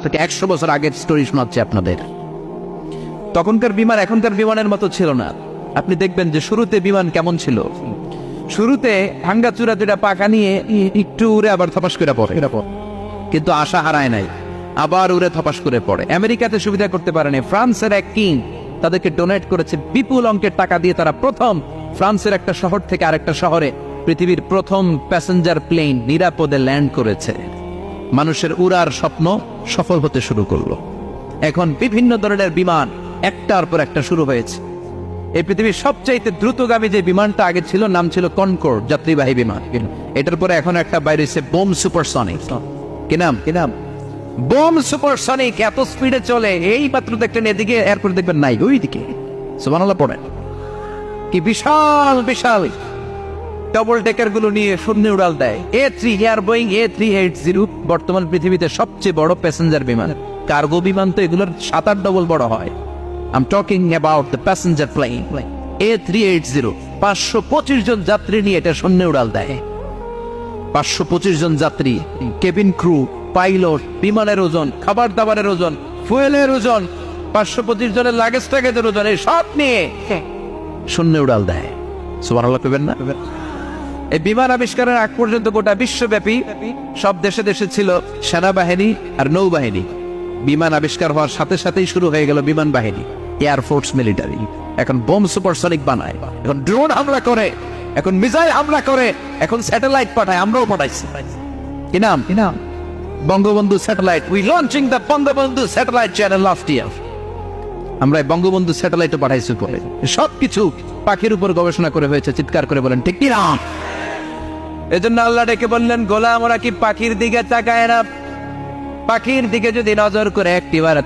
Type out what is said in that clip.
থেকে 100 বছর আগের স্টোরি শোনাচ্ছি আপনাদের। তখনকার বিমান এখনকার বিমানের মতো ছিল না। আপনি দেখবেন যে শুরুতে বিমান কেমন ছিল। শুরুতে ভাঙ্গাচুরা দুটা পাখা নিয়ে একটু উড়ে আবার থপাস করে পড়ে, কিন্তু আশা হারায় নাই, আবার উড়ে থপাস করে পড়ে। আমেরিকাতে সুবিধা করতে পারেনি। ফ্রান্সের এক কিং তাদেরকে ডোনেট করেছে বিপুল অঙ্কের টাকা দিয়ে। তারা প্রথম ফ্রান্সের একটা শহর থেকে আরেকটা শহরে পৃথিবীর প্রথম প্যাসেঞ্জার প্লেন নিরাপদে ল্যান্ড করেছে। মানুষের উড়ার স্বপ্ন সফল হতে শুরু করলো। এখন বিভিন্ন ধরনের বিমান একটার পর একটা শুরু হয়েছে। এই পৃথিবীর সবচাইতে দ্রুতগামী যে বিমানটা আগে ছিল নাম ছিল কনকর্ড, যাত্রীবাহী বিমান। এটার পরে এখন একটা বাইরে হচ্ছে বোম সুপারসনিক। কি নাম? Bomb supersonic. এত স্পিডে চলে, এই মাত্র দেখলেন এদিকে এয়ারপোর্ট দেখবেন নাই, ওইদিকে সুবহানাল্লাহ পড়েন। কি বিশাল বিশাল ডবল ডেকার গুলো নিয়ে শূন্যে উড়াল দেয়। বোয়িং A380 বর্তমান পৃথিবীতে সবচেয়ে বড় প্যাসেঞ্জার বিমান। কার্গো বিমান তো এগুলোর 7-8 ডবল বড় হয়। I'm talking about the passenger plane A380 525 জন যাত্রী নিয়ে এটা শূন্যে উড়াল দেয়। 525 জন যাত্রী, কেবিন ক্রু, পাইলট, বিমানের ওজন, খাবার দাবারের ওজন, ফুয়েলের ওজন, 525 জনের লাগেজ ট্যাগেজের ওজন, এই সব নিয়ে শূন্যে উড়াল দেয়। সুবহানাল্লাহ কইবেন না? এই বিমান আবিষ্কারের আগ পর্যন্ত গোটা বিশ্বব্যাপী সব দেশে দেশে ছিল সেনাবাহিনী আর নৌবাহিনী। বিমান আবিষ্কার হওয়ার সাথে সাথেই শুরু হয়ে গেল বিমান বাহিনী, এয়ারফোর্স, মিলিটারি। এখন বোম সুপারসনিক বানায়, এখন ড্রোন হামলা করে, এখন মিসাইল হামলা করে, এখন স্যাটেলাইট পাঠায়। আমরাও পাঠাইছি। কি নাম? Bangabandhu satellite. We launching the Bangabandhu satellite channel last year. আমরা বঙ্গবন্ধু স্যাটেলাইটও পাঠাইছি করে। সবকিছু পাখির উপর গবেষণা করে হয়েছে। চিৎকার করে বলেন ঠিক কি না? এজন্য আল্লাহ ডেকে বললেন, গোলাম ওরা কি পাখির দিকে তাকায় না? পাখির দিকে যদি নজর করে একটিবার